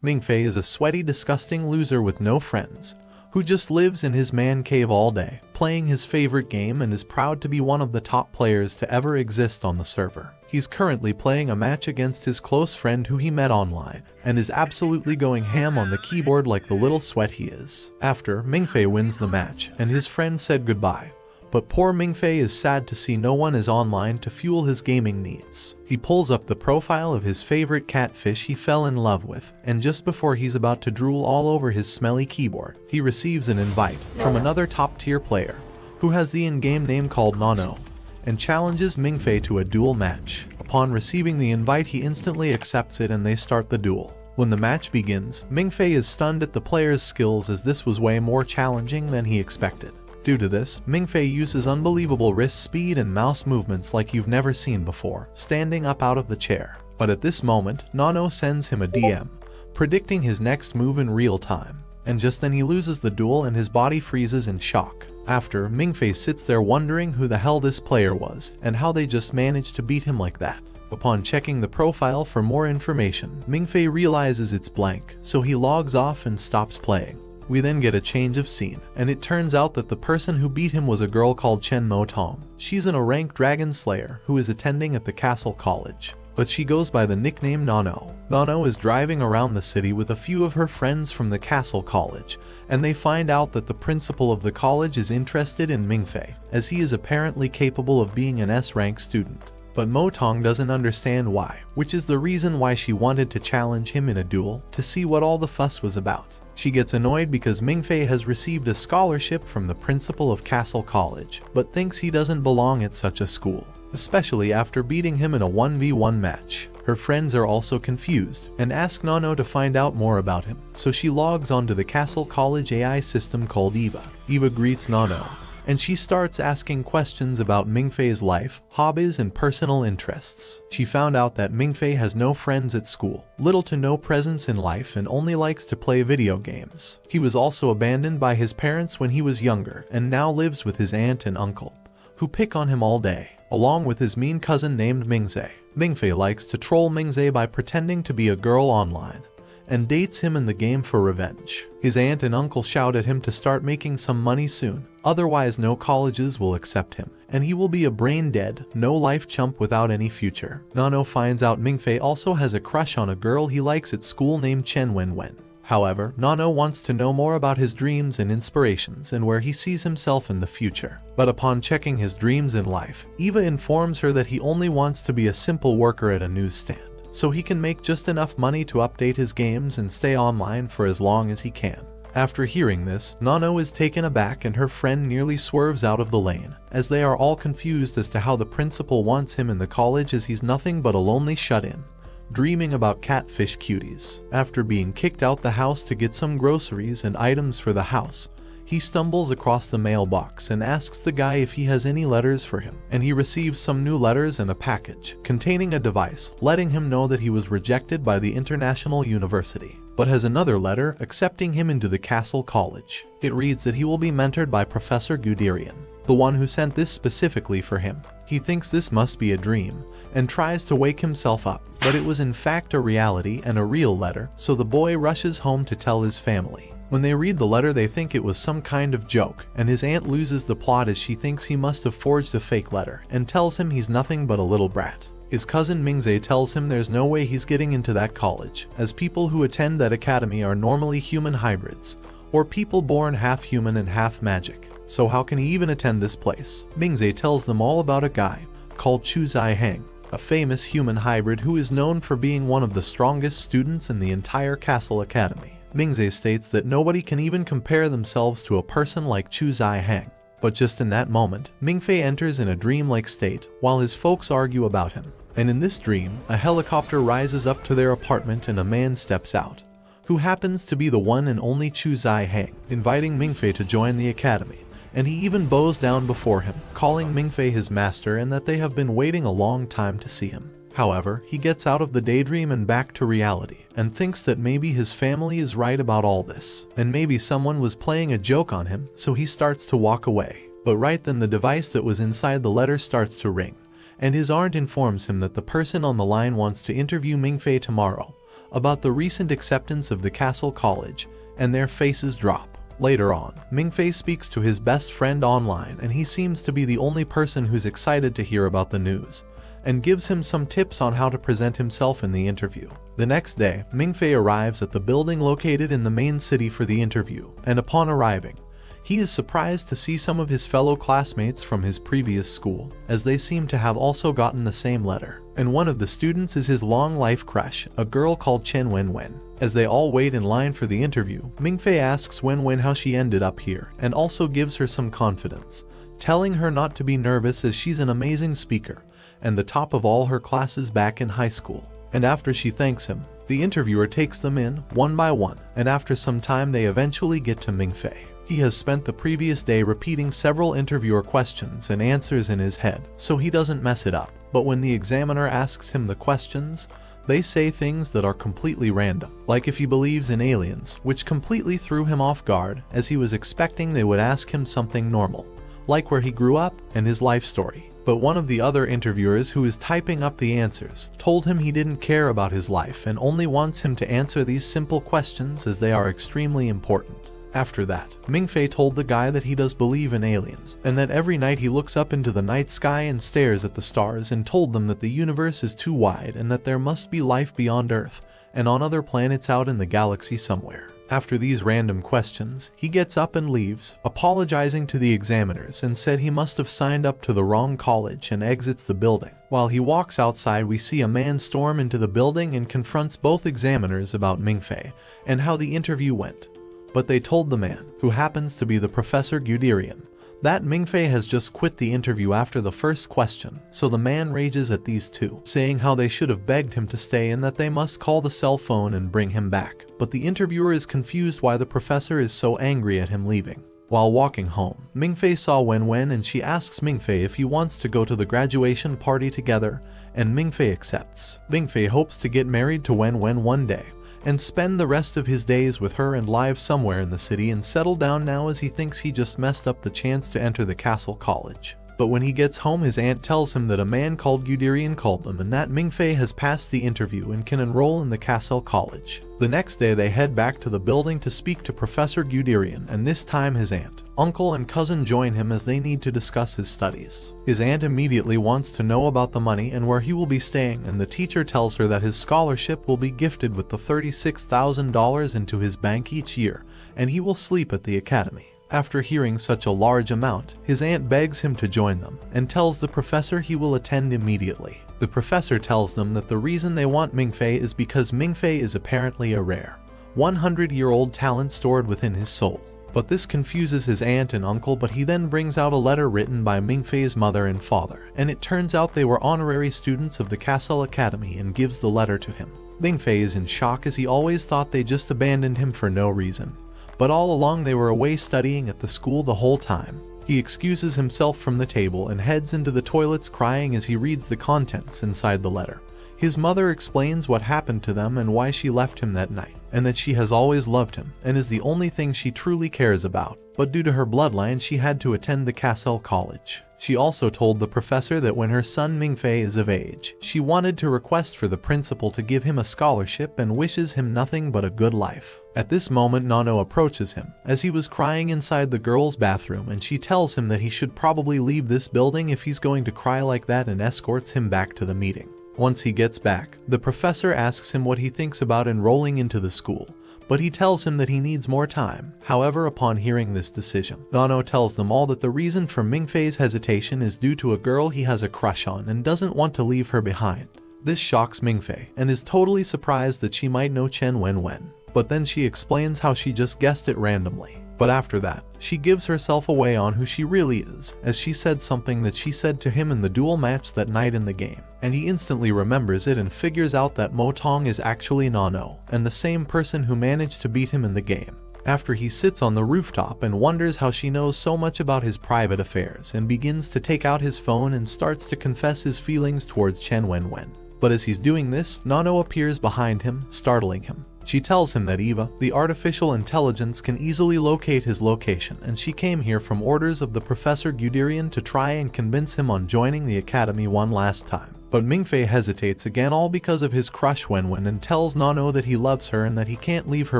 Mingfei is a sweaty, disgusting loser with no friends, who just lives in his man cave all day, playing his favorite game, and is proud to be one of the top players to ever exist on the server. He's currently playing a match against his close friend who he met online, and is absolutely going ham on the keyboard like the little sweat he is. After, Mingfei wins the match, and his friend said goodbye. But poor Mingfei is sad to see no one is online to fuel his gaming needs. He pulls up the profile of his favorite catfish he fell in love with, and just before he's about to drool all over his smelly keyboard, he receives an invite from another top-tier player, who has the in-game name called Nano, and challenges Mingfei to a duel match. Upon receiving the invite, he instantly accepts it and they start the duel. When the match begins, Mingfei is stunned at the player's skills, as this was way more challenging than he expected. Due to this, Mingfei uses unbelievable wrist speed and mouse movements like you've never seen before, standing up out of the chair. But at this moment, Nano sends him a DM, predicting his next move in real time. And just then he loses the duel and his body freezes in shock. After, Mingfei sits there wondering who the hell this player was, and how they just managed to beat him like that. Upon checking the profile for more information, Mingfei realizes it's blank, so he logs off and stops playing. We then get a change of scene, and it turns out that the person who beat him was a girl called Chen Mo Tong. She's a ranked dragon slayer who is attending at the castle college, but she goes by the nickname Nano. Nano is driving around the city with a few of her friends from the castle college, and they find out that the principal of the college is interested in Mingfei, as he is apparently capable of being an S-rank student. But Mo Tong doesn't understand why, which is the reason why she wanted to challenge him in a duel to see what all the fuss was about. She gets annoyed because Mingfei has received a scholarship from the principal of Castle College, but thinks he doesn't belong at such a school, especially after beating him in a 1v1 match. Her friends are also confused and ask Nano to find out more about him, so she logs onto the Castle College AI system called Eva. Eva greets Nano, and she starts asking questions about Mingfei's life, hobbies, and personal interests. She found out that Mingfei has no friends at school, little to no presence in life, and only likes to play video games. He was also abandoned by his parents when he was younger, and now lives with his aunt and uncle, who pick on him all day, along with his mean cousin named Mingzei. Mingfei likes to troll Mingzei by pretending to be a girl online, and dates him in the game for revenge. His aunt and uncle shout at him to start making some money soon, otherwise no colleges will accept him, and he will be a brain-dead, no-life chump without any future. Nano finds out Mingfei also has a crush on a girl he likes at school named Chen Wenwen. However, Nano wants to know more about his dreams and inspirations and where he sees himself in the future. But upon checking his dreams in life, Eva informs her that he only wants to be a simple worker at a newsstand, so he can make just enough money to update his games and stay online for as long as he can. After hearing this, Nano is taken aback and her friend nearly swerves out of the lane, as they are all confused as to how the principal wants him in the college, as he's nothing but a lonely shut-in, dreaming about catfish cuties. After being kicked out the house to get some groceries and items for the house, he stumbles across the mailbox and asks the guy if he has any letters for him, and he receives some new letters and a package containing a device letting him know that he was rejected by the International University, but has another letter accepting him into the Castle College. It reads that he will be mentored by Professor Guderian, the one who sent this specifically for him. He thinks this must be a dream, and tries to wake himself up, but it was in fact a reality and a real letter, so the boy rushes home to tell his family. When they read the letter, they think it was some kind of joke, and his aunt loses the plot as she thinks he must have forged a fake letter, and tells him he's nothing but a little brat. His cousin Mingzei tells him there's no way he's getting into that college, as people who attend that academy are normally human hybrids, or people born half human and half magic, so how can he even attend this place? Mingzei tells them all about a guy called Chu Zai-heng, a famous human hybrid who is known for being one of the strongest students in the entire Castle Academy. Mingzei states that nobody can even compare themselves to a person like Chu Zai-heng. But just in that moment, Mingfei enters in a dreamlike state while his folks argue about him. And in this dream, a helicopter rises up to their apartment and a man steps out, who happens to be the one and only Chu Zai-heng, inviting Mingfei to join the academy. And he even bows down before him, calling Mingfei his master and that they have been waiting a long time to see him. However, he gets out of the daydream and back to reality, and thinks that maybe his family is right about all this, and maybe someone was playing a joke on him, so he starts to walk away. But right then the device that was inside the letter starts to ring, and his aunt informs him that the person on the line wants to interview Mingfei tomorrow about the recent acceptance of the Castle College, and their faces drop. Later on, Mingfei speaks to his best friend online, and he seems to be the only person who's excited to hear about the news, and gives him some tips on how to present himself in the interview. The next day, Mingfei arrives at the building located in the main city for the interview, and upon arriving, he is surprised to see some of his fellow classmates from his previous school, as they seem to have also gotten the same letter. And one of the students is his long-life crush, a girl called Chen Wenwen. As they all wait in line for the interview, Mingfei asks Wenwen how she ended up here, and also gives her some confidence, telling her not to be nervous as she's an amazing speaker, and the top of all her classes back in high school. And after she thanks him, the interviewer takes them in, one by one, and after some time they eventually get to Mingfei. He has spent the previous day repeating several interviewer questions and answers in his head, so he doesn't mess it up. But when the examiner asks him the questions, they say things that are completely random, like if he believes in aliens, which completely threw him off guard, as he was expecting they would ask him something normal, like where he grew up and his life story. But one of the other interviewers, who is typing up the answers, told him he didn't care about his life and only wants him to answer these simple questions as they are extremely important. After that, Mingfei told the guy that he does believe in aliens, and that every night he looks up into the night sky and stares at the stars, and told them that the universe is too wide and that there must be life beyond Earth and on other planets out in the galaxy somewhere. After these random questions, he gets up and leaves, apologizing to the examiners, and said he must have signed up to the wrong college, and exits the building. While he walks outside, we see a man storm into the building and confronts both examiners about Mingfei and how the interview went. But they told the man, who happens to be the Professor Guderian, that Mingfei has just quit the interview after the first question, so the man rages at these two, saying how they should have begged him to stay and that they must call the cell phone and bring him back. But the interviewer is confused why the professor is so angry at him leaving. While walking home, Mingfei saw Wenwen and she asks Mingfei if he wants to go to the graduation party together, and Mingfei accepts. Mingfei hopes to get married to Wenwen one day, and spend the rest of his days with her and live somewhere in the city and settle down now, as he thinks he just messed up the chance to enter the Castle College. But when he gets home, his aunt tells him that a man called Guderian called them and that Mingfei has passed the interview and can enroll in the Castle College. The next day they head back to the building to speak to Professor Guderian, and this time his aunt, uncle and cousin join him as they need to discuss his studies. His aunt immediately wants to know about the money and where he will be staying, and the teacher tells her that his scholarship will be gifted with the $36,000 into his bank each year, and he will sleep at the academy. After hearing such a large amount, his aunt begs him to join them, and tells the professor he will attend immediately. The professor tells them that the reason they want Mingfei is because Mingfei is apparently a rare, 100-year-old talent stored within his soul. But this confuses his aunt and uncle, but he then brings out a letter written by Mingfei's mother and father, and it turns out they were honorary students of the Castle Academy, and gives the letter to him. Mingfei is in shock, as he always thought they just abandoned him for no reason. But all along they were away studying at the school the whole time. He excuses himself from the table and heads into the toilets crying as he reads the contents inside the letter. His mother explains what happened to them and why she left him that night, and that she has always loved him and is the only thing she truly cares about. But due to her bloodline, she had to attend the Castle College. She also told the professor that when her son Mingfei is of age, she wanted to request for the principal to give him a scholarship and wishes him nothing but a good life. At this moment, Nano approaches him, as he was crying inside the girls' bathroom, and she tells him that he should probably leave this building if he's going to cry like that, and escorts him back to the meeting. Once he gets back, the professor asks him what he thinks about enrolling into the school, but he tells him that he needs more time. However, upon hearing this decision, Nano tells them all that the reason for Mingfei's hesitation is due to a girl he has a crush on and doesn't want to leave her behind. This shocks Mingfei, and is totally surprised that she might know Chen Wenwen. But then she explains how she just guessed it randomly. But after that, she gives herself away on who she really is, as she said something that she said to him in the duel match that night in the game, and he instantly remembers it and figures out that Motong is actually Nano, and the same person who managed to beat him in the game. After he sits on the rooftop and wonders how she knows so much about his private affairs, and begins to take out his phone and starts to confess his feelings towards Chen Wenwen. But as he's doing this, Nano appears behind him, startling him. She tells him that Eva, the artificial intelligence, can easily locate his location, and she came here from orders of the Professor Guderian to try and convince him on joining the academy one last time. But Mingfei hesitates again, all because of his crush Wenwen, and tells Nano that he loves her and that he can't leave her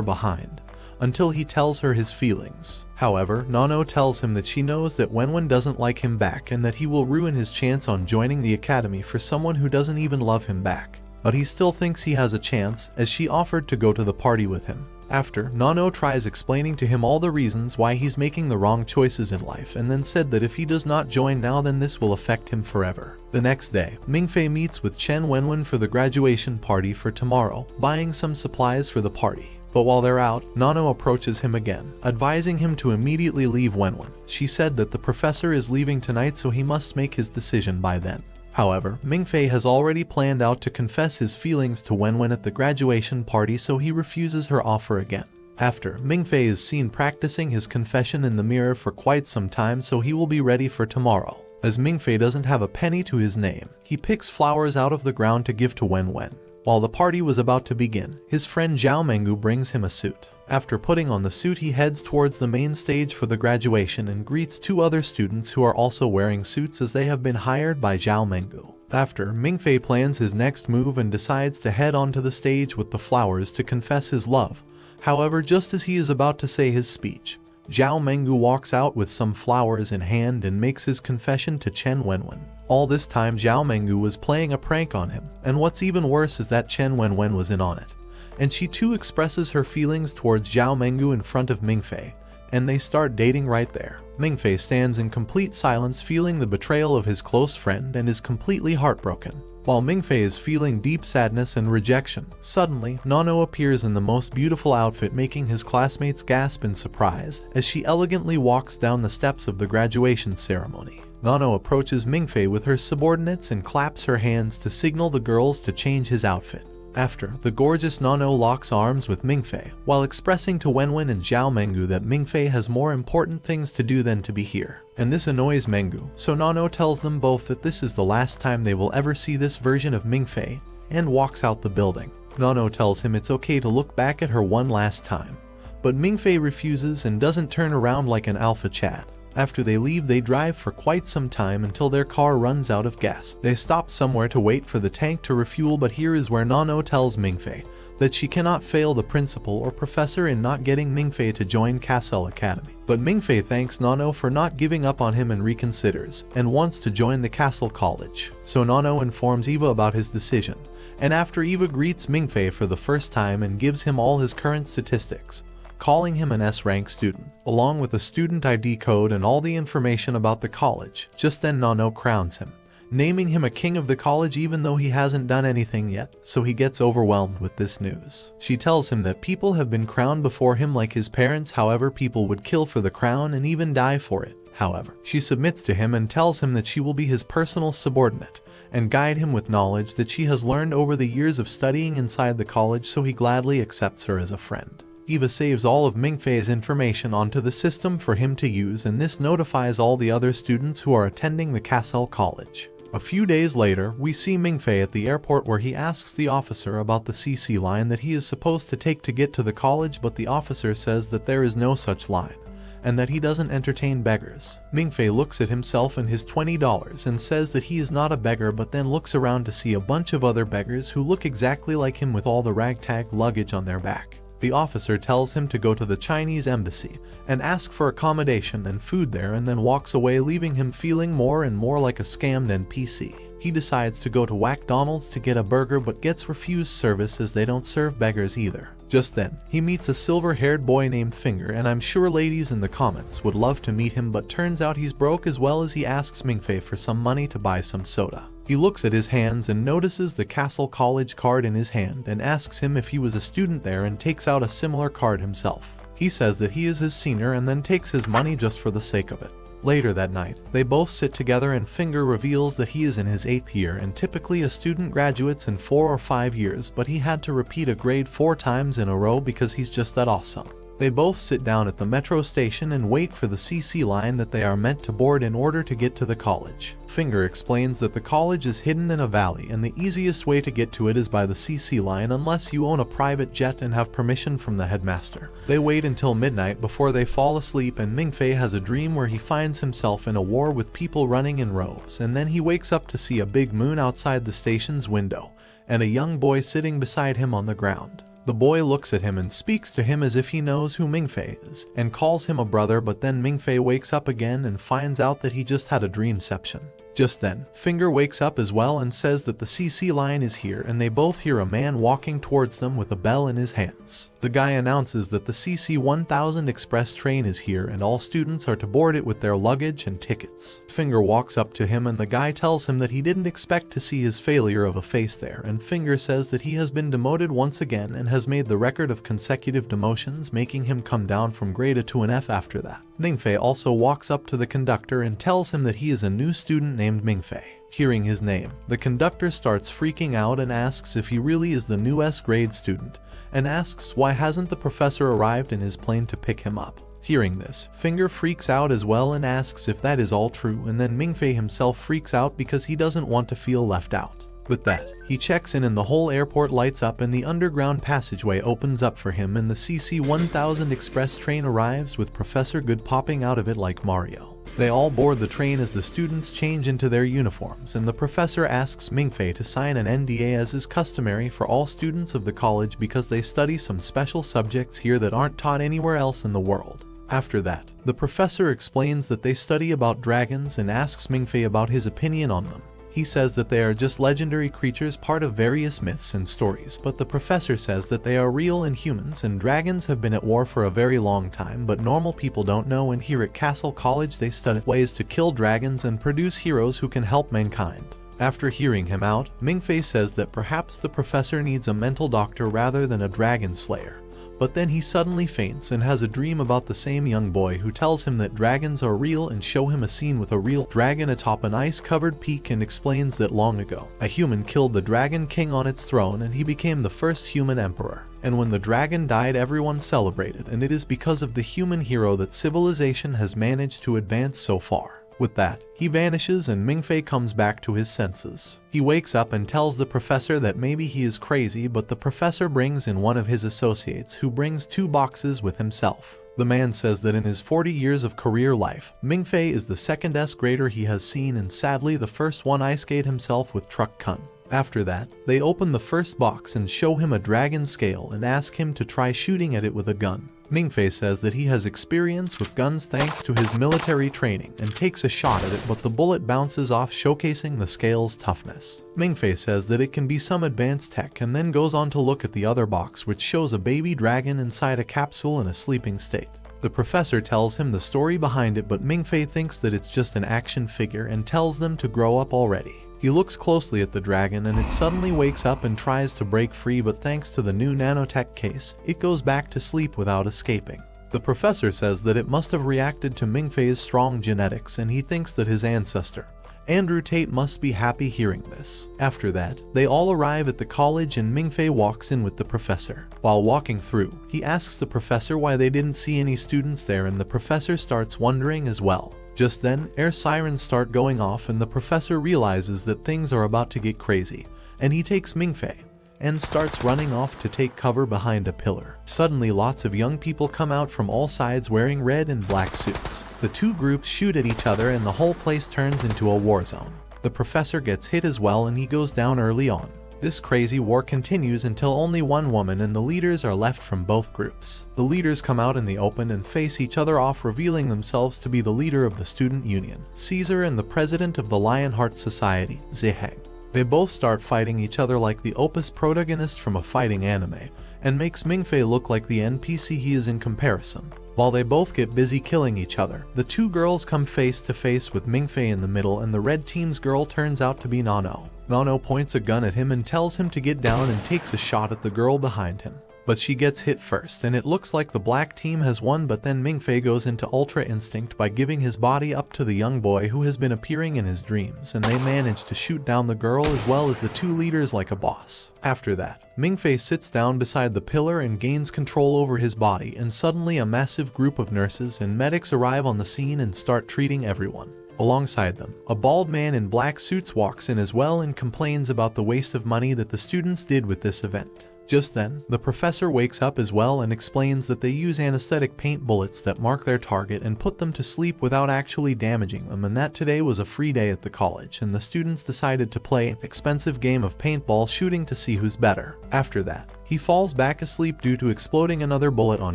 behind, until he tells her his feelings. However, Nano tells him that she knows that Wenwen doesn't like him back and that he will ruin his chance on joining the academy for someone who doesn't even love him back. But he still thinks he has a chance, as she offered to go to the party with him. After, Nano tries explaining to him all the reasons why he's making the wrong choices in life, and then said that if he does not join now, then this will affect him forever. The next day, Mingfei meets with Chen Wenwen for the graduation party for tomorrow, buying some supplies for the party. But while they're out, Nano approaches him again, advising him to immediately leave Wenwen. She said that the professor is leaving tonight, so he must make his decision by then. However, Mingfei has already planned out to confess his feelings to Wenwen at the graduation party, so he refuses her offer again. After, Mingfei is seen practicing his confession in the mirror for quite some time, so he will be ready for tomorrow. As Mingfei doesn't have a penny to his name, he picks flowers out of the ground to give to Wenwen. While the party was about to begin, his friend Zhao Mengu brings him a suit. After putting on the suit, he heads towards the main stage for the graduation and greets two other students who are also wearing suits, as they have been hired by Zhao Mengu. After, Mingfei plans his next move and decides to head onto the stage with the flowers to confess his love. However, just as he is about to say his speech, Zhao Mengu walks out with some flowers in hand and makes his confession to Chen Wenwen. All this time, Zhao Mengu was playing a prank on him, and what's even worse is that Chen Wenwen was in on it. And she too expresses her feelings towards Zhao Mengu in front of Mingfei, and they start dating right there. Mingfei stands in complete silence, feeling the betrayal of his close friend, and is completely heartbroken. While Mingfei is feeling deep sadness and rejection, suddenly, Nano appears in the most beautiful outfit, making his classmates gasp in surprise as she elegantly walks down the steps of the graduation ceremony. Nano approaches Mingfei with her subordinates and claps her hands to signal the girls to change his outfit. After, the gorgeous Nano locks arms with Mingfei, while expressing to Wenwen and Zhao Mengu that Mingfei has more important things to do than to be here. And this annoys Mengu, so Nano tells them both that this is the last time they will ever see this version of Mingfei, and walks out the building. Nano tells him it's okay to look back at her one last time, but Mingfei refuses and doesn't turn around like an alpha Chad. After they leave, they drive for quite some time until their car runs out of gas. They stop somewhere to wait for the tank to refuel, but here is where Nano tells Mingfei that she cannot fail the principal or professor in not getting Mingfei to join Castle Academy. But Mingfei thanks Nano for not giving up on him and reconsiders, and wants to join the Castle College. So Nano informs Eva about his decision, and after Eva greets Mingfei for the first time and gives him all his current statistics, calling him an S-rank student, along with a student ID code and all the information about the college. Just then Nano crowns him, naming him a king of the college even though he hasn't done anything yet, so he gets overwhelmed with this news. She tells him that people have been crowned before him like his parents, however people would kill for the crown and even die for it. However, she submits to him and tells him that she will be his personal subordinate and guide him with knowledge that she has learned over the years of studying inside the college, so he gladly accepts her as a friend. Eva saves all of Mingfei's information onto the system for him to use, and this notifies all the other students who are attending the Castle College. A few days later, we see Mingfei at the airport, where he asks the officer about the CC line that he is supposed to take to get to the college, but the officer says that there is no such line, and that he doesn't entertain beggars. Mingfei looks at himself and his $20 and says that he is not a beggar, but then looks around to see a bunch of other beggars who look exactly like him with all the ragtag luggage on their back. The officer tells him to go to the Chinese embassy and ask for accommodation and food there, and then walks away, leaving him feeling more and more like a scammed NPC. He decides to go to McDonald's to get a burger, but gets refused service as they don't serve beggars either. Just then, he meets a silver-haired boy named Finger, and I'm sure ladies in the comments would love to meet him, but turns out he's broke, as well as he asks Mingfei for some money to buy some soda. He looks at his hands and notices the Castle College card in his hand and asks him if he was a student there, and takes out a similar card himself. He says that he is his senior and then takes his money just for the sake of it. Later that night, they both sit together and Finger reveals that he is in his 8th year, and typically a student graduates in 4 or 5 years, but he had to repeat a grade 4 times in a row because he's just that awesome. They both sit down at the metro station and wait for the CC line that they are meant to board in order to get to the college. Finger explains that the college is hidden in a valley and the easiest way to get to it is by the CC line unless you own a private jet and have permission from the headmaster. They wait until midnight before they fall asleep, and Mingfei has a dream where he finds himself in a war with people running in rows, and then he wakes up to see a big moon outside the station's window and a young boy sitting beside him on the ground. The boy looks at him and speaks to him as if he knows who Mingfei is, and calls him a brother, but then Mingfei wakes up again and finds out that he just had a dreamception. Just then, Finger wakes up as well and says that the CC line is here, and they both hear a man walking towards them with a bell in his hands. The guy announces that the CC 1000 express train is here and all students are to board it with their luggage and tickets. Finger walks up to him and the guy tells him that he didn't expect to see his failure of a face there, and Finger says that he has been demoted once again and has made the record of consecutive demotions, making him come down from grade A to an F after that. Mingfei also walks up to the conductor and tells him that he is a new student named Mingfei. Hearing his name, the conductor starts freaking out and asks if he really is the new S-grade student, and asks why hasn't the professor arrived in his plane to pick him up. Hearing this, Finger freaks out as well and asks if that is all true, and then Mingfei himself freaks out because he doesn't want to feel left out. With that, he checks in and the whole airport lights up and the underground passageway opens up for him, and the CC 1000 express train arrives with Professor Good popping out of it like Mario. They all board the train as the students change into their uniforms, and the professor asks Mingfei to sign an NDA as is customary for all students of the college because they study some special subjects here that aren't taught anywhere else in the world. After that, the professor explains that they study about dragons and asks Mingfei about his opinion on them. He says that they are just legendary creatures, part of various myths and stories, but the professor says that they are real and humans, and dragons have been at war for a very long time, but normal people don't know, and here at Castle College they study ways to kill dragons and produce heroes who can help mankind. After hearing him out, Mingfei says that perhaps the professor needs a mental doctor rather than a dragon slayer. But then he suddenly faints and has a dream about the same young boy who tells him that dragons are real and show him a scene with a real dragon atop an ice-covered peak, and explains that long ago, a human killed the dragon king on its throne and he became the first human emperor. And when the dragon died, everyone celebrated, and it is because of the human hero that civilization has managed to advance so far. With that, he vanishes and Mingfei comes back to his senses. He wakes up and tells the professor that maybe he is crazy, but the professor brings in one of his associates who brings 2 boxes with himself. The man says that in his 40 years of career life, Mingfei is the second S-grader he has seen, and sadly the first one ice-skate himself with Truck Kun. After that, they open the first box and show him a dragon scale and ask him to try shooting at it with a gun. Mingfei says that he has experience with guns thanks to his military training and takes a shot at it, but the bullet bounces off, showcasing the scale's toughness. Mingfei says that it can be some advanced tech and then goes on to look at the other box, which shows a baby dragon inside a capsule in a sleeping state. The professor tells him the story behind it, but Mingfei thinks that it's just an action figure and tells them to grow up already. He looks closely at the dragon and it suddenly wakes up and tries to break free, but thanks to the new nanotech case, it goes back to sleep without escaping. The professor says that it must have reacted to Mingfei's strong genetics, and he thinks that his ancestor, Andrew Tate, must be happy hearing this. After that, they all arrive at the college and Mingfei walks in with the professor. While walking through, he asks the professor why they didn't see any students there, and the professor starts wondering as well. Just then, air sirens start going off and the professor realizes that things are about to get crazy, and he takes Mingfei and starts running off to take cover behind a pillar. Suddenly, lots of young people come out from all sides wearing red and black suits. The 2 groups shoot at each other and the whole place turns into a war zone. The professor gets hit as well and he goes down early on. This crazy war continues until only one woman and the leaders are left from both groups. The leaders come out in the open and face each other off, revealing themselves to be the leader of the student union, Caesar, and the president of the Lionheart Society, Ziheng. They both start fighting each other like the opus protagonist from a fighting anime, and makes Mingfei look like the NPC he is in comparison. While they both get busy killing each other, the 2 girls come face to face with Mingfei in the middle, and the red team's girl turns out to be Nano. Nano points a gun at him and tells him to get down and takes a shot at the girl behind him. But she gets hit first and it looks like the black team has won, but then Mingfei goes into Ultra Instinct by giving his body up to the young boy who has been appearing in his dreams, and they manage to shoot down the girl as well as the two leaders like a boss. After that, Mingfei sits down beside the pillar and gains control over his body, and suddenly a massive group of nurses and medics arrive on the scene and start treating everyone. Alongside them, a bald man in black suits walks in as well and complains about the waste of money that the students did with this event. Just then, the professor wakes up as well and explains that they use anesthetic paint bullets that mark their target and put them to sleep without actually damaging them, and that today was a free day at the college and the students decided to play an expensive game of paintball shooting to see who's better. After that, he falls back asleep due to exploding another bullet on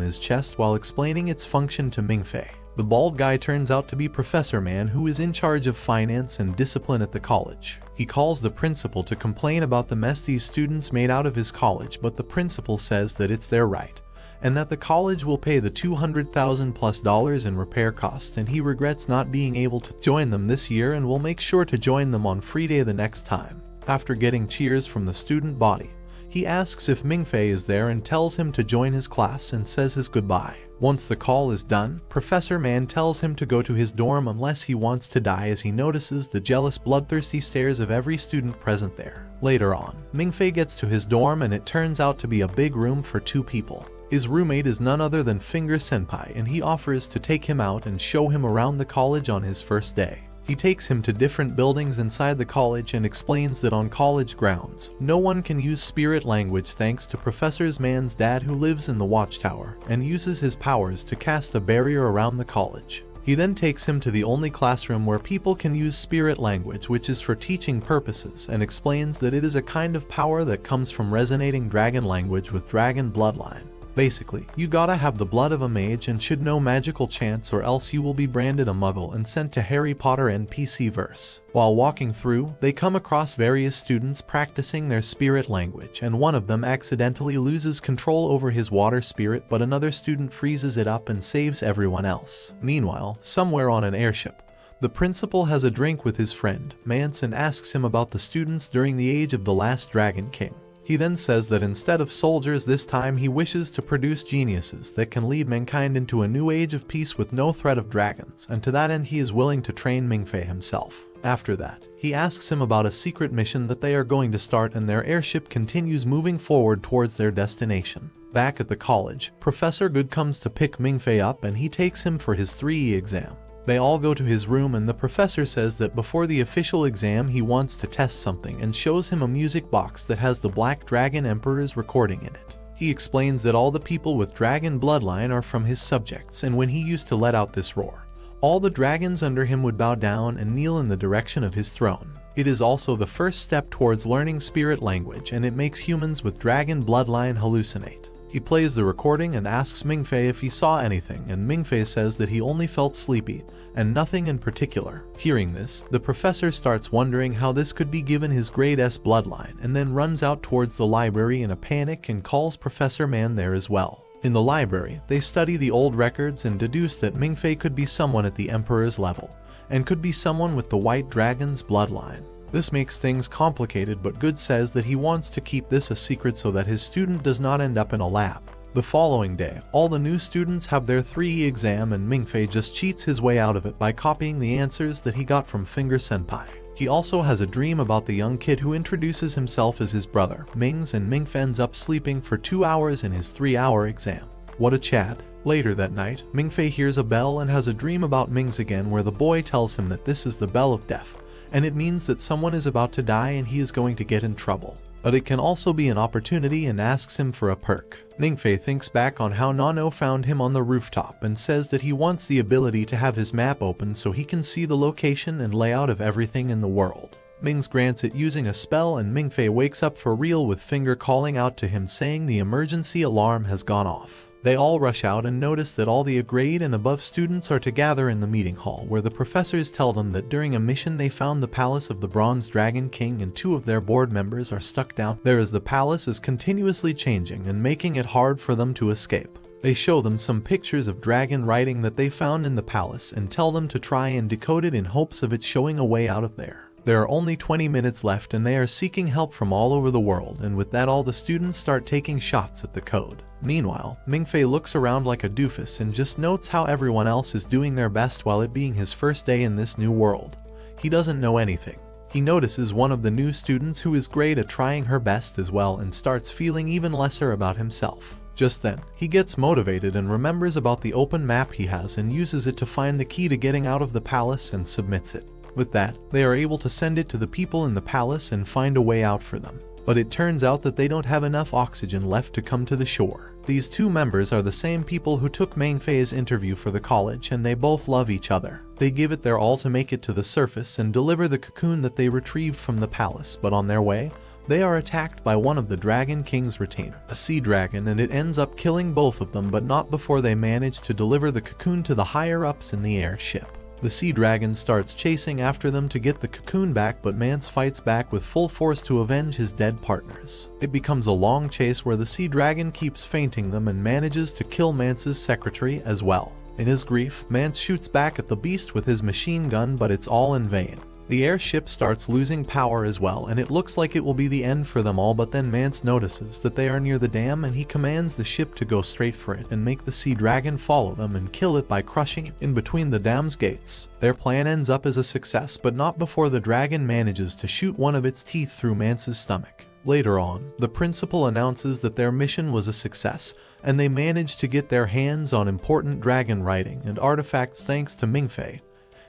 his chest while explaining its function to Mingfei. The bald guy turns out to be Professor Man, who is in charge of finance and discipline at the college. He calls the principal to complain about the mess these students made out of his college, but the principal says that it's their right, and that the college will pay the $200,000+ in repair costs, and he regrets not being able to join them this year and will make sure to join them on free day the next time. After getting cheers from the student body, he asks if Mingfei is there and tells him to join his class and says his goodbye. Once the call is done, Professor Man tells him to go to his dorm unless he wants to die, as he notices the jealous, bloodthirsty stares of every student present there. Later on, Mingfei gets to his dorm and it turns out to be a big room for 2 people. His roommate is none other than Finger Senpai, and he offers to take him out and show him around the college on his first day. He takes him to different buildings inside the college and explains that on college grounds, no one can use spirit language thanks to Professor Man's dad, who lives in the watchtower and uses his powers to cast a barrier around the college. He then takes him to the only classroom where people can use spirit language, which is for teaching purposes, and explains that it is a kind of power that comes from resonating dragon language with dragon bloodline. Basically, you gotta have the blood of a mage and should know magical chants, or else you will be branded a muggle and sent to Harry Potter NPC verse. While walking through, they come across various students practicing their spirit language, and one of them accidentally loses control over his water spirit, but another student freezes it up and saves everyone else. Meanwhile, somewhere on an airship, the principal has a drink with his friend, Mance, and asks him about the students during the age of the last Dragon King. He then says that instead of soldiers this time he wishes to produce geniuses that can lead mankind into a new age of peace with no threat of dragons, and to that end he is willing to train Mingfei himself. After that, he asks him about a secret mission that they are going to start, and their airship continues moving forward towards their destination. Back at the college, Professor Good comes to pick Mingfei up and he takes him for his 3E exam. They all go to his room and the professor says that before the official exam he wants to test something and shows him a music box that has the Black Dragon Emperor's recording in it. He explains that all the people with dragon bloodline are from his subjects, and when he used to let out this roar, all the dragons under him would bow down and kneel in the direction of his throne. It is also the first step towards learning spirit language, and it makes humans with dragon bloodline hallucinate. He plays the recording and asks Mingfei if he saw anything, and Mingfei says that he only felt sleepy, and nothing in particular. Hearing this, the professor starts wondering how this could be given his grade S bloodline, and then runs out towards the library in a panic and calls Professor Man there as well. In the library, they study the old records and deduce that Mingfei could be someone at the Emperor's level, and could be someone with the White Dragon's bloodline. This makes things complicated, but Good says that he wants to keep this a secret so that his student does not end up in a lab. The following day, all the new students have their 3E exam and Mingfei just cheats his way out of it by copying the answers that he got from Finger Senpai. He also has a dream about the young kid who introduces himself as his brother, Mings, and Mingfei ends up sleeping for 2 hours in his 3-hour exam. What a chat. Later that night, Mingfei hears a bell and has a dream about Mings again, where the boy tells him that this is the bell of death, and it means that someone is about to die and he is going to get in trouble. But it can also be an opportunity and asks him for a perk. Mingfei thinks back on how Nano found him on the rooftop and says that he wants the ability to have his map open so he can see the location and layout of everything in the world. Mings grants it using a spell, and Mingfei wakes up for real with Finger calling out to him saying the emergency alarm has gone off. They all rush out and notice that all the grade and above students are to gather in the meeting hall, where the professors tell them that during a mission they found the palace of the Bronze Dragon King and 2 of their board members are stuck down there as the palace is continuously changing and making it hard for them to escape. They show them some pictures of dragon writing that they found in the palace and tell them to try and decode it in hopes of it showing a way out of there. There are only 20 minutes left and they are seeking help from all over the world, and with that all the students start taking shots at the code. Meanwhile, Mingfei looks around like a doofus and just notes how everyone else is doing their best while it being his first day in this new world. He doesn't know anything. He notices one of the new students who is great at trying her best as well and starts feeling even lesser about himself. Just then, he gets motivated and remembers about the open map he has and uses it to find the key to getting out of the palace and submits it. With that, they are able to send it to the people in the palace and find a way out for them. But it turns out that they don't have enough oxygen left to come to the shore. These two members are the same people who took Mingfei's interview for the college, and they both love each other. They give it their all to make it to the surface and deliver the cocoon that they retrieved from the palace, but on their way, they are attacked by one of the Dragon King's retainer, a sea dragon, and it ends up killing both of them, but not before they manage to deliver the cocoon to the higher-ups in the airship. The sea dragon starts chasing after them to get the cocoon back, but Mance fights back with full force to avenge his dead partners. It becomes a long chase where the sea dragon keeps fainting them and manages to kill Mance's secretary as well. In his grief, Mance shoots back at the beast with his machine gun, but it's all in vain. The airship starts losing power as well, and it looks like it will be the end for them all, but then Mance notices that they are near the dam and he commands the ship to go straight for it and make the sea dragon follow them and kill it by crushing it in between the dam's gates. Their plan ends up as a success, but not before the dragon manages to shoot one of its teeth through Mance's stomach. Later on, the principal announces that their mission was a success, and they managed to get their hands on important dragon writing and artifacts thanks to Mingfei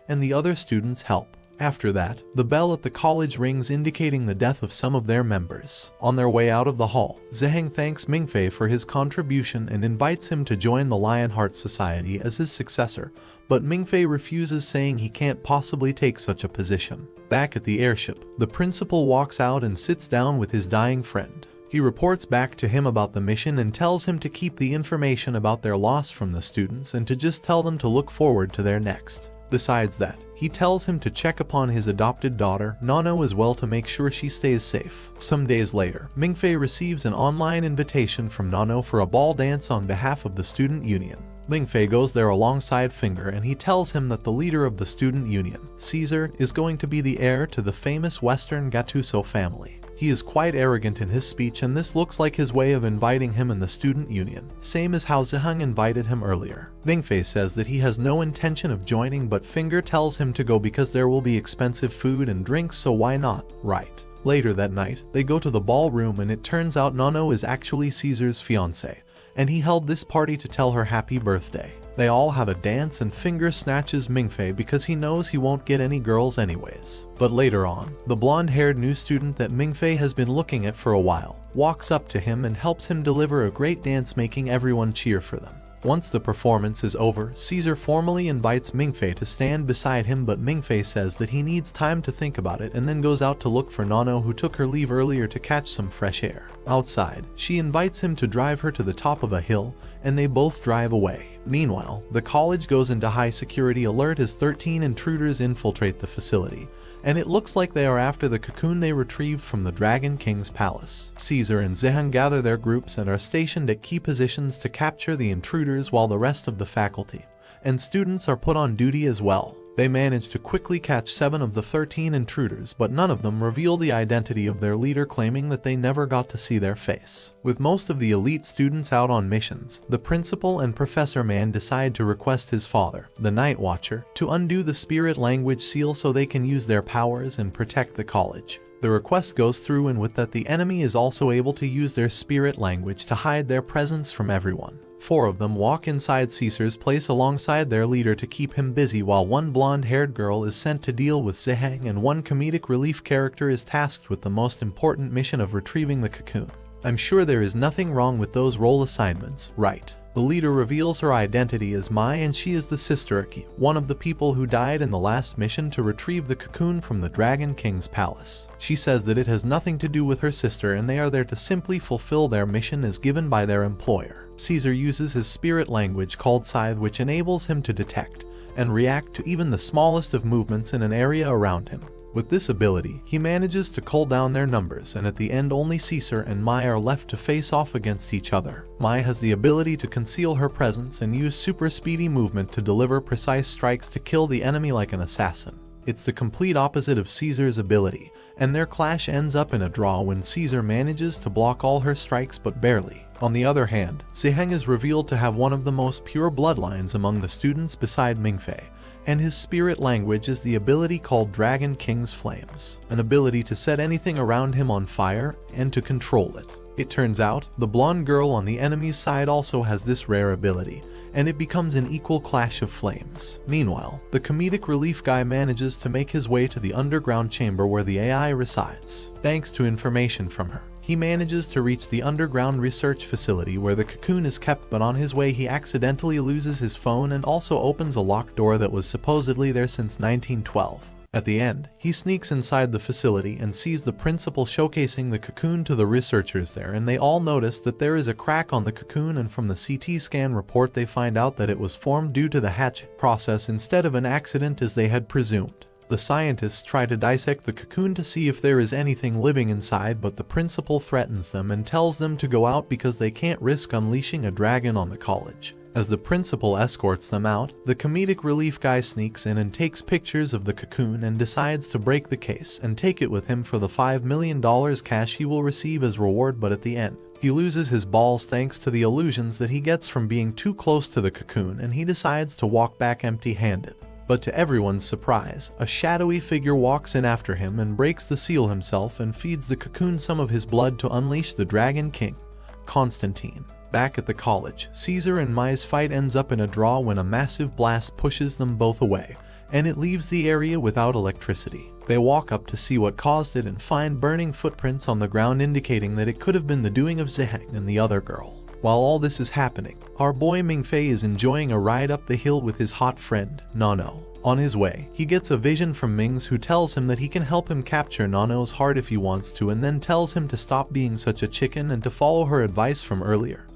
and the other students' help. After that, the bell at the college rings indicating the death of some of their members. On their way out of the hall, Zheng thanks Mingfei for his contribution and invites him to join the Lionheart Society as his successor, but Mingfei refuses, saying he can't possibly take such a position. Back at the airship, the principal walks out and sits down with his dying friend. He reports back to him about the mission and tells him to keep the information about their loss from the students and to just tell them to look forward to their next. Besides that, he tells him to check upon his adopted daughter, Nano, as well to make sure she stays safe. Some days later, Mingfei receives an online invitation from Nano for a ball dance on behalf of the student union. Mingfei goes there alongside Finger and he tells him that the leader of the student union, Caesar, is going to be the heir to the famous Western Gattuso family. He is quite arrogant in his speech, and this looks like his way of inviting him in the student union, same as how Zheng invited him earlier. Mingfei says that he has no intention of joining, but Finger tells him to go because there will be expensive food and drinks, so why not, right? Later that night, they go to the ballroom and it turns out Nano is actually Caesar's fiancée, and he held this party to tell her happy birthday. They all have a dance and Finger snatches Mingfei because he knows he won't get any girls anyways. But later on, the blonde-haired new student that Mingfei has been looking at for a while walks up to him and helps him deliver a great dance, making everyone cheer for them. Once the performance is over, Caesar formally invites Mingfei to stand beside him, but Mingfei says that he needs time to think about it and then goes out to look for Nano, who took her leave earlier to catch some fresh air. Outside, she invites him to drive her to the top of a hill, and they both drive away. Meanwhile, the college goes into high security alert as 13 intruders infiltrate the facility, and it looks like they are after the cocoon they retrieved from the Dragon King's palace. Caesar and Zheng gather their groups and are stationed at key positions to capture the intruders, while the rest of the faculty and students are put on duty as well. They manage to quickly catch 7 of the 13 intruders, but none of them reveal the identity of their leader, claiming that they never got to see their face. With most of the elite students out on missions, the principal and Professor Man decide to request his father, the Night Watcher, to undo the spirit language seal so they can use their powers and protect the college. The request goes through, and with that the enemy is also able to use their spirit language to hide their presence from everyone. 4 of them walk inside Caesar's place alongside their leader to keep him busy, while one blonde-haired girl is sent to deal with Zheng and one comedic relief character is tasked with the most important mission of retrieving the cocoon. I'm sure there is nothing wrong with those role assignments, right? The leader reveals her identity as Mai, and she is the Sister Aki, one of the people who died in the last mission to retrieve the cocoon from the Dragon King's palace. She says that it has nothing to do with her sister and they are there to simply fulfill their mission as given by their employer. Caesar uses his spirit language called Scythe, which enables him to detect and react to even the smallest of movements in an area around him. With this ability, he manages to cull down their numbers, and at the end only Caesar and Mai are left to face off against each other. Mai has the ability to conceal her presence and use super speedy movement to deliver precise strikes to kill the enemy like an assassin. It's the complete opposite of Caesar's ability, and their clash ends up in a draw when Caesar manages to block all her strikes but barely. On the other hand, Ziheng is revealed to have one of the most pure bloodlines among the students beside Mingfei, and his spirit language is the ability called Dragon King's Flames, an ability to set anything around him on fire and to control it. It turns out, the blonde girl on the enemy's side also has this rare ability, and it becomes an equal clash of flames. Meanwhile, the comedic relief guy manages to make his way to the underground chamber where the AI resides. Thanks to information from her, he manages to reach the underground research facility where the cocoon is kept, but on his way he accidentally loses his phone and also opens a locked door that was supposedly there since 1912. At the end, he sneaks inside the facility and sees the principal showcasing the cocoon to the researchers there, and they all notice that there is a crack on the cocoon, and from the CT scan report they find out that it was formed due to the hatch process instead of an accident as they had presumed. The scientists try to dissect the cocoon to see if there is anything living inside, but the principal threatens them and tells them to go out because they can't risk unleashing a dragon on the college. As the principal escorts them out, the comedic relief guy sneaks in and takes pictures of the cocoon and decides to break the case and take it with him for the $5 million cash he will receive as reward, but at the end, he loses his balls thanks to the illusions that he gets from being too close to the cocoon, and he decides to walk back empty-handed. But to everyone's surprise, a shadowy figure walks in after him and breaks the seal himself and feeds the cocoon some of his blood to unleash the Dragon King, Constantine. Back at the college, Caesar and Mai's fight ends up in a draw when a massive blast pushes them both away, and it leaves the area without electricity. They walk up to see what caused it and find burning footprints on the ground indicating that it could have been the doing of Ziheng and the other girl. While all this is happening, our boy Mingfei is enjoying a ride up the hill with his hot friend, Nano. On his way, he gets a vision from Mings who tells him that he can help him capture Nano's heart if he wants to, and then tells him to stop being such a chicken and to follow her advice from earlier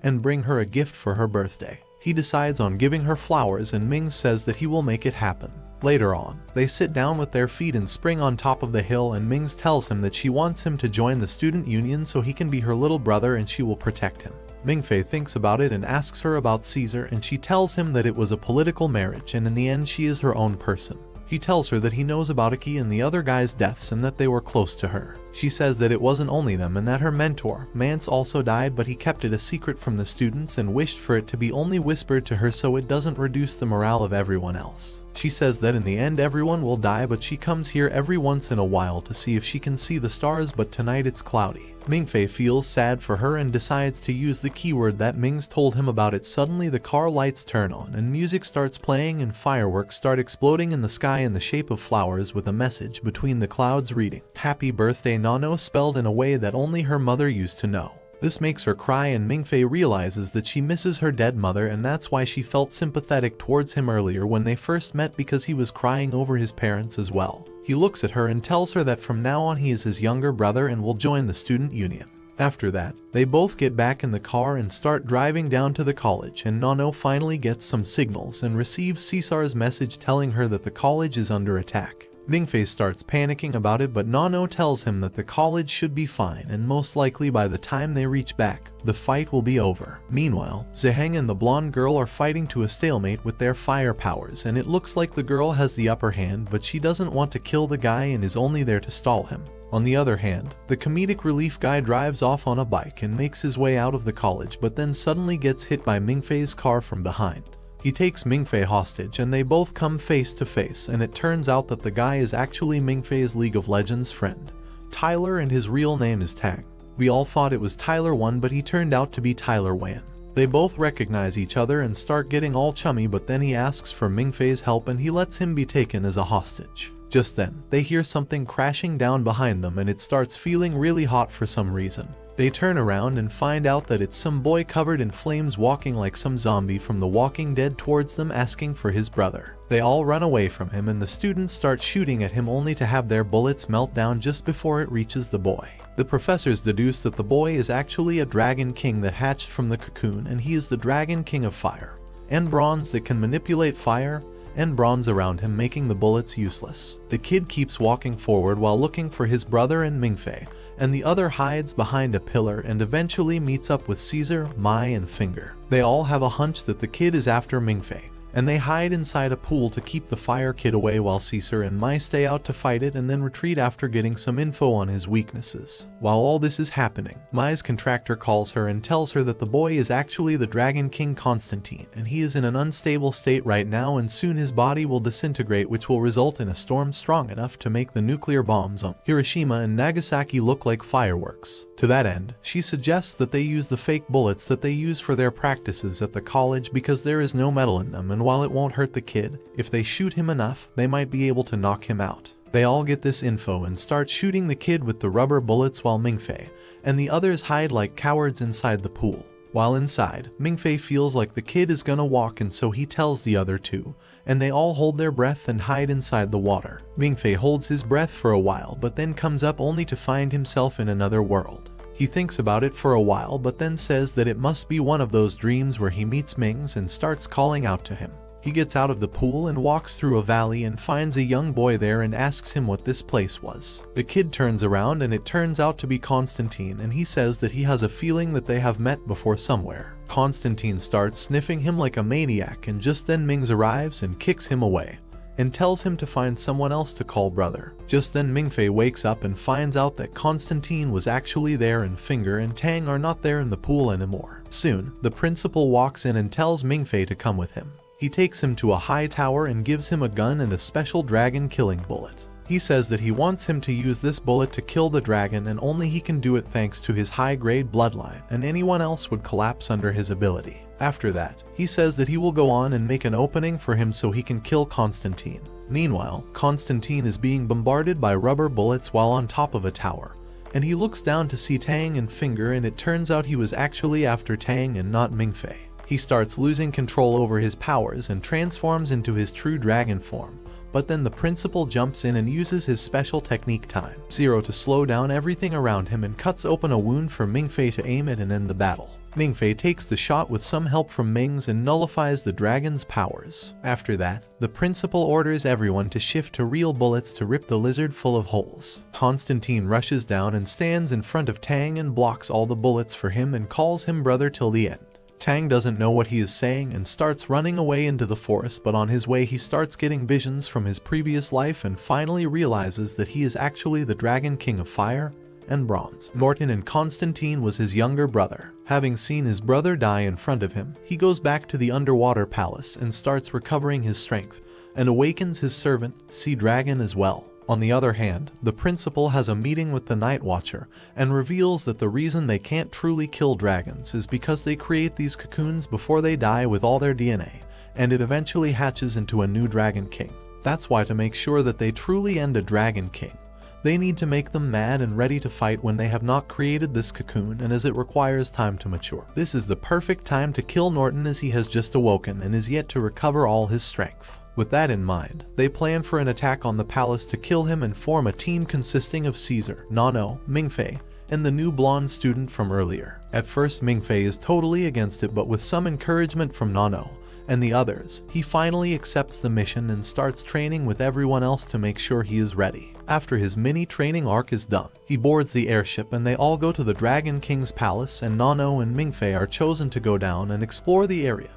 and bring her a gift for her birthday. He decides on giving her flowers, and Ming says that he will make it happen. Later on, they sit down with their feet and spring on top of the hill, and Mings tells him that she wants him to join the student union so he can be her little brother and she will protect him. Mingfei thinks about it and asks her about Caesar, and she tells him that it was a political marriage and in the end she is her own person. He tells her that he knows about Iki and the other guy's deaths and that they were close to her. She says that it wasn't only them and that her mentor, Mance, also died, but he kept it a secret from the students and wished for it to be only whispered to her so it doesn't reduce the morale of everyone else. She says that in the end everyone will die, but she comes here every once in a while to see if she can see the stars, but tonight it's cloudy. Mingfei feels sad for her and decides to use the keyword that Mings told him about. It suddenly the car lights turn on and music starts playing and fireworks start exploding in the sky in the shape of flowers with a message between the clouds reading, "Happy birthday Nano," spelled in a way that only her mother used to know. This makes her cry, and Mingfei realizes that she misses her dead mother, and that's why she felt sympathetic towards him earlier when they first met, because he was crying over his parents as well. He looks at her and tells her that from now on he is his younger brother and will join the student union. After that, they both get back in the car and start driving down to the college, and Nano finally gets some signals and receives Caesar's message telling her that the college is under attack. Mingfei starts panicking about it, but Nano tells him that the college should be fine and most likely by the time they reach back, the fight will be over. Meanwhile, Ziheng and the blonde girl are fighting to a stalemate with their fire powers, and it looks like the girl has the upper hand, but she doesn't want to kill the guy and is only there to stall him. On the other hand, the comedic relief guy drives off on a bike and makes his way out of the college, but then suddenly gets hit by Mingfei's car from behind. He takes Mingfei hostage and they both come face to face, and it turns out that the guy is actually Mingfei's League of Legends friend, Tyler, and his real name is Tang. We all thought it was Tyler 1, but he turned out to be Tyler Wan. They both recognize each other and start getting all chummy, but then he asks for Mingfei's help and he lets him be taken as a hostage. Just then, they hear something crashing down behind them and it starts feeling really hot for some reason. They turn around and find out that it's some boy covered in flames walking like some zombie from The Walking Dead towards them asking for his brother. They all run away from him and the students start shooting at him only to have their bullets melt down just before it reaches the boy. The professors deduce that the boy is actually a dragon king that hatched from the cocoon, and he is the Dragon King of Fire and Bronze that can manipulate fire and bronze around him, making the bullets useless. The kid keeps walking forward while looking for his brother and Mingfei, and the other hides behind a pillar and eventually meets up with Caesar, Mai, and Finger. They all have a hunch that the kid is after Mingfei, and they hide inside a pool to keep the fire kid away while Caesar and Mai stay out to fight it and then retreat after getting some info on his weaknesses. While all this is happening, Mai's contractor calls her and tells her that the boy is actually the Dragon King Constantine, and he is in an unstable state right now and soon his body will disintegrate, which will result in a storm strong enough to make the nuclear bombs on Hiroshima and Nagasaki look like fireworks. To that end, she suggests that they use the fake bullets that they use for their practices at the college because there is no metal in them, and while it won't hurt the kid, if they shoot him enough, they might be able to knock him out. They all get this info and start shooting the kid with the rubber bullets while Mingfei and the others hide like cowards inside the pool. While inside, Mingfei feels like the kid is gonna walk, and so he tells the other two, and they all hold their breath and hide inside the water. Mingfei holds his breath for a while but then comes up only to find himself in another world. He thinks about it for a while but then says that it must be one of those dreams where he meets Mings and starts calling out to him. He gets out of the pool and walks through a valley and finds a young boy there and asks him what this place was. The kid turns around and it turns out to be Constantine, and he says that he has a feeling that they have met before somewhere. Constantine starts sniffing him like a maniac, and just then Mings arrives and kicks him away and tells him to find someone else to call brother. Just then Mingfei wakes up and finds out that Constantine was actually there and Finger and Tang are not there in the pool anymore. Soon, the principal walks in and tells Mingfei to come with him. He takes him to a high tower and gives him a gun and a special dragon killing bullet. He says that he wants him to use this bullet to kill the dragon, and only he can do it thanks to his high-grade bloodline, and anyone else would collapse under his ability. After that, he says that he will go on and make an opening for him so he can kill Constantine. Meanwhile, Constantine is being bombarded by rubber bullets while on top of a tower, and he looks down to see Tang and Finger, and it turns out he was actually after Tang and not Mingfei. He starts losing control over his powers and transforms into his true dragon form, but then the principal jumps in and uses his special technique Time Zero to slow down everything around him and cuts open a wound for Mingfei to aim at and end the battle. Mingfei takes the shot with some help from Mings and nullifies the dragon's powers. After that, the principal orders everyone to shift to real bullets to rip the lizard full of holes. Constantine rushes down and stands in front of Tang and blocks all the bullets for him and calls him brother till the end. Tang doesn't know what he is saying and starts running away into the forest, but on his way he starts getting visions from his previous life and finally realizes that he is actually the Dragon King of Fire and Bronze. Norton and Constantine was his younger brother. Having seen his brother die in front of him, he goes back to the underwater palace and starts recovering his strength and awakens his servant, Sea Dragon, as well. On the other hand, the principal has a meeting with the Night Watcher and reveals that the reason they can't truly kill dragons is because they create these cocoons before they die with all their DNA, and it eventually hatches into a new Dragon King. That's why, to make sure that they truly end a Dragon King, they need to make them mad and ready to fight when they have not created this cocoon, and as it requires time to mature. This is the perfect time to kill Norton, as he has just awoken and is yet to recover all his strength. With that in mind, they plan for an attack on the palace to kill him and form a team consisting of Caesar, Nano, Mingfei, and the new blonde student from earlier. At first, Mingfei is totally against it, but with some encouragement from Nano and the others, he finally accepts the mission and starts training with everyone else to make sure he is ready. After his mini training arc is done, he boards the airship and they all go to the Dragon King's palace, and Nano and Mingfei are chosen to go down and explore the area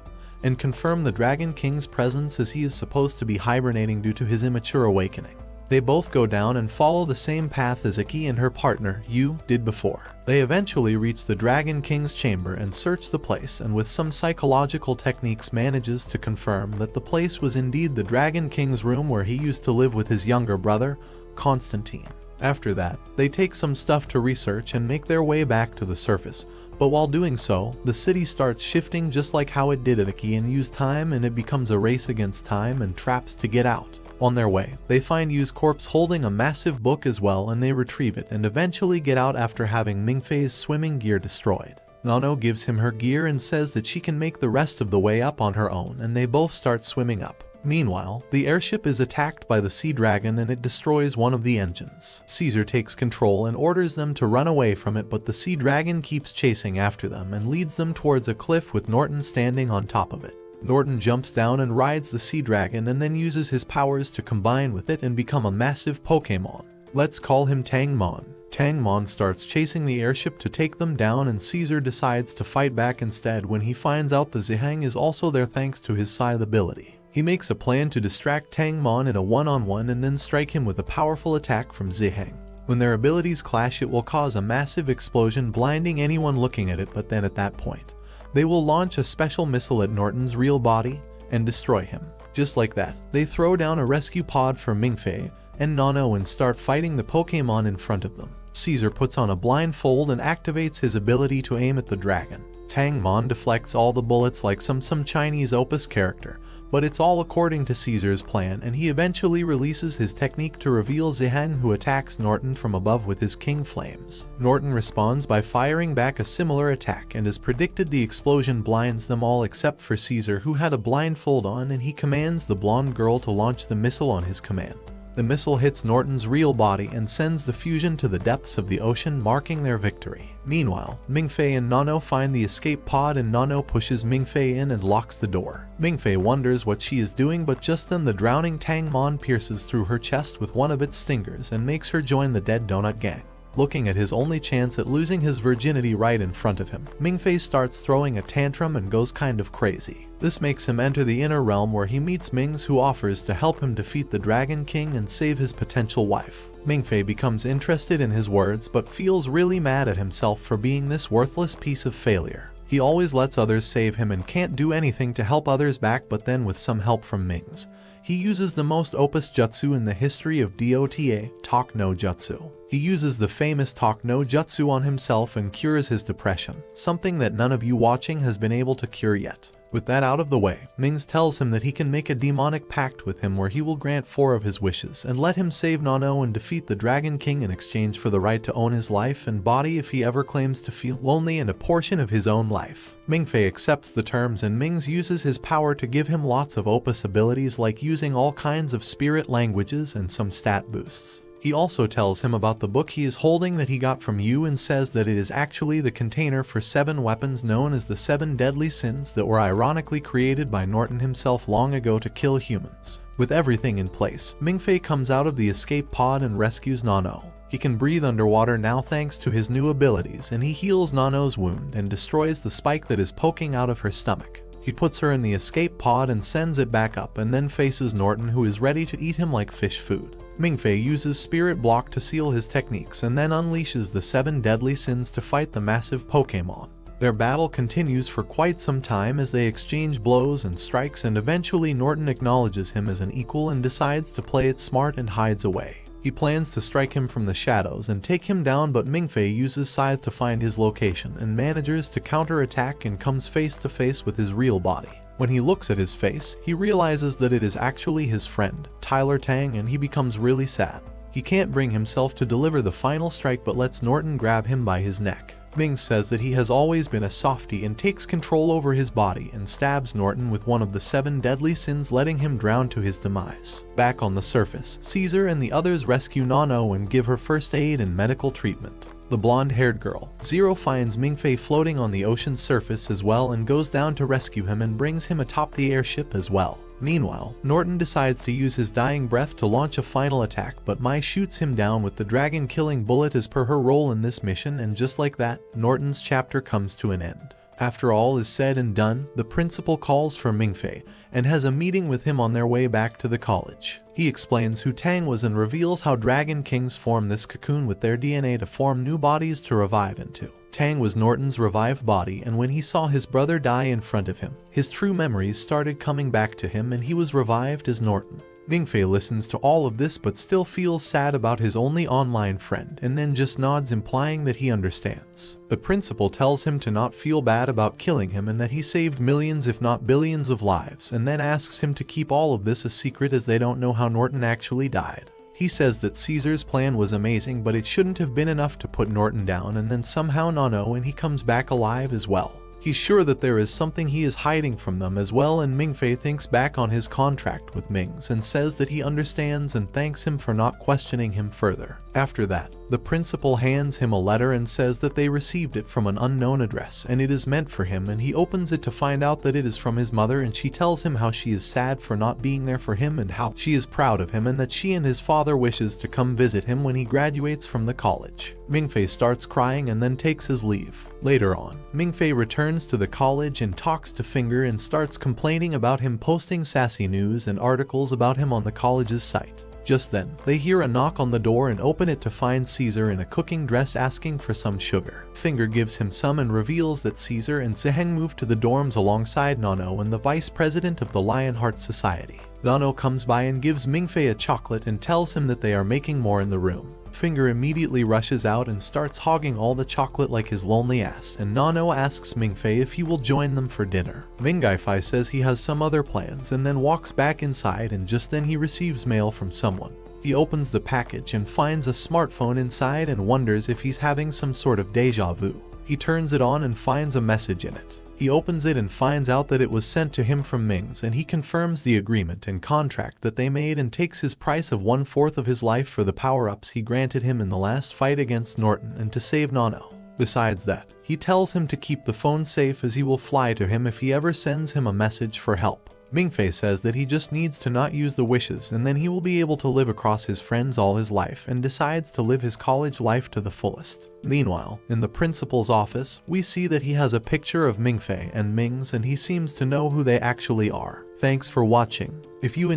and confirm the Dragon King's presence, as he is supposed to be hibernating due to his immature awakening. They both go down and follow the same path as Iki and her partner, Yu, did before. They eventually reach the Dragon King's chamber and search the place, and with some psychological techniques manages to confirm that the place was indeed the Dragon King's room where he used to live with his younger brother, Constantine. After that, they take some stuff to research and make their way back to the surface, but while doing so, the city starts shifting just like how it did at Iki and use time, and it becomes a race against time and traps to get out. On their way, they find Yu's corpse holding a massive book as well, and they retrieve it and eventually get out after having Mingfei's swimming gear destroyed. Nano gives him her gear and says that she can make the rest of the way up on her own, and they both start swimming up. Meanwhile, the airship is attacked by the Sea Dragon and it destroys one of the engines. Caesar takes control and orders them to run away from it, but the Sea Dragon keeps chasing after them and leads them towards a cliff with Norton standing on top of it. Norton jumps down and rides the Sea Dragon and then uses his powers to combine with it and become a massive Pokémon. Let's call him Tangmon. Tang Mon starts chasing the airship to take them down, and Caesar decides to fight back instead when he finds out the Zihang is also there thanks to his scythe ability. He makes a plan to distract Tang Mon in a one-on-one and then strike him with a powerful attack from Zihang. When their abilities clash, it will cause a massive explosion, blinding anyone looking at it, but then at that point, they will launch a special missile at Norton's real body and destroy him. Just like that, they throw down a rescue pod for Mingfei and Nano and start fighting the Pokémon in front of them. Caesar puts on a blindfold and activates his ability to aim at the dragon. Tang Mon deflects all the bullets like some Chinese Opus character, but it's all according to Caesar's plan, and he eventually releases his technique to reveal Zihang, who attacks Norton from above with his King Flames. Norton responds by firing back a similar attack, and as predicted, the explosion blinds them all except for Caesar, who had a blindfold on, and he commands the blonde girl to launch the missile on his command. The missile hits Norton's real body and sends the fusion to the depths of the ocean, marking their victory. Meanwhile, Mingfei and Nano find the escape pod, and Nano pushes Mingfei in and locks the door. Mingfei wonders what she is doing, but just then the drowning Tang Mon pierces through her chest with one of its stingers and makes her join the dead donut gang. Looking at his only chance at losing his virginity right in front of him, Mingfei starts throwing a tantrum and goes kind of crazy. This makes him enter the inner realm, where he meets Mings, who offers to help him defeat the Dragon King and save his potential wife. Mingfei becomes interested in his words but feels really mad at himself for being this worthless piece of failure. He always lets others save him and can't do anything to help others back, but then with some help from Mings, he uses the most opus jutsu in the history of Dota, Talk no Jutsu. He uses the famous Talk no Jutsu on himself and cures his depression, something that none of you watching has been able to cure yet. With that out of the way, Mings tells him that he can make a demonic pact with him where he will grant 4 of his wishes and let him save Nano and defeat the Dragon King in exchange for the right to own his life and body if he ever claims to feel lonely and a portion of his own life. Mingfei accepts the terms, and Mings uses his power to give him lots of opus abilities, like using all kinds of spirit languages and some stat boosts. He also tells him about the book he is holding that he got from you, and says that it is actually the container for 7 weapons known as the 7 deadly sins that were ironically created by Norton himself long ago to kill humans. With everything in place, Mingfei comes out of the escape pod and rescues Nano. He can breathe underwater now thanks to his new abilities, and he heals Nano's wound and destroys the spike that is poking out of her stomach. He puts her in the escape pod and sends it back up, and then faces Norton, who is ready to eat him like fish food. Mingfei uses Spirit Block to seal his techniques and then unleashes the 7 deadly sins to fight the massive Pokémon. Their battle continues for quite some time as they exchange blows and strikes, and eventually Norton acknowledges him as an equal and decides to play it smart and hides away. He plans to strike him from the shadows and take him down, but Mingfei uses Scythe to find his location and manages to counter-attack and comes face to face with his real body. When he looks at his face, he realizes that it is actually his friend, Tyler Tang, and he becomes really sad. He can't bring himself to deliver the final strike but lets Norton grab him by his neck. Ming says that he has always been a softie and takes control over his body and stabs Norton with one of the 7 deadly sins, letting him drown to his demise. Back on the surface, Caesar and the others rescue Nano and give her first aid and medical treatment. The blonde-haired girl, Zero, finds Mingfei floating on the ocean's surface as well and goes down to rescue him and brings him atop the airship as well. Meanwhile, Norton decides to use his dying breath to launch a final attack, but Mai shoots him down with the dragon-killing bullet as per her role in this mission, and just like that, Norton's chapter comes to an end. After all is said and done, the principal calls for Mingfei and has a meeting with him on their way back to the college. He explains who Tang was and reveals how Dragon Kings form this cocoon with their DNA to form new bodies to revive into. Tang was Norton's revived body, and when he saw his brother die in front of him, his true memories started coming back to him and he was revived as Norton. Mingfei listens to all of this but still feels sad about his only online friend and then just nods, implying that he understands. The principal tells him to not feel bad about killing him and that he saved millions if not billions of lives, and then asks him to keep all of this a secret as they don't know how Norton actually died. He says that Caesar's plan was amazing but it shouldn't have been enough to put Norton down, and then somehow Nano and he comes back alive as well. He's sure that there is something he is hiding from them as well, and Mingfei thinks back on his contract with Mings and says that he understands and thanks him for not questioning him further. After that, the principal hands him a letter and says that they received it from an unknown address and it is meant for him, and he opens it to find out that it is from his mother, and she tells him how she is sad for not being there for him and how she is proud of him and that she and his father wishes to come visit him when he graduates from the college. Mingfei starts crying and then takes his leave. Later on, Mingfei returns to the college and talks to Finger and starts complaining about him posting sassy news and articles about him on the college's site. Just then, they hear a knock on the door and open it to find Caesar in a cooking dress asking for some sugar. Finger gives him some and reveals that Caesar and Seheng moved to the dorms alongside Nano and the vice president of the Lionheart Society. Nano comes by and gives Mingfei a chocolate and tells him that they are making more in the room. Finger immediately rushes out and starts hogging all the chocolate like his lonely ass, and Nano asks Mingfei if he will join them for dinner. Mingaifei says he has some other plans and then walks back inside, and just then he receives mail from someone. He opens the package and finds a smartphone inside and wonders if he's having some sort of deja vu. He turns it on and finds a message in it. He opens it and finds out that it was sent to him from Ming's, and he confirms the agreement and contract that they made and takes his price of 1/4 of his life for the power-ups he granted him in the last fight against Norton and to save Nano. Besides that, he tells him to keep the phone safe as he will fly to him if he ever sends him a message for help. Mingfei says that he just needs to not use the wishes and then he will be able to live across his friends all his life, and decides to live his college life to the fullest. Meanwhile, in the principal's office, we see that he has a picture of Mingfei and Ming's and he seems to know who they actually are. Thanks for watching. If you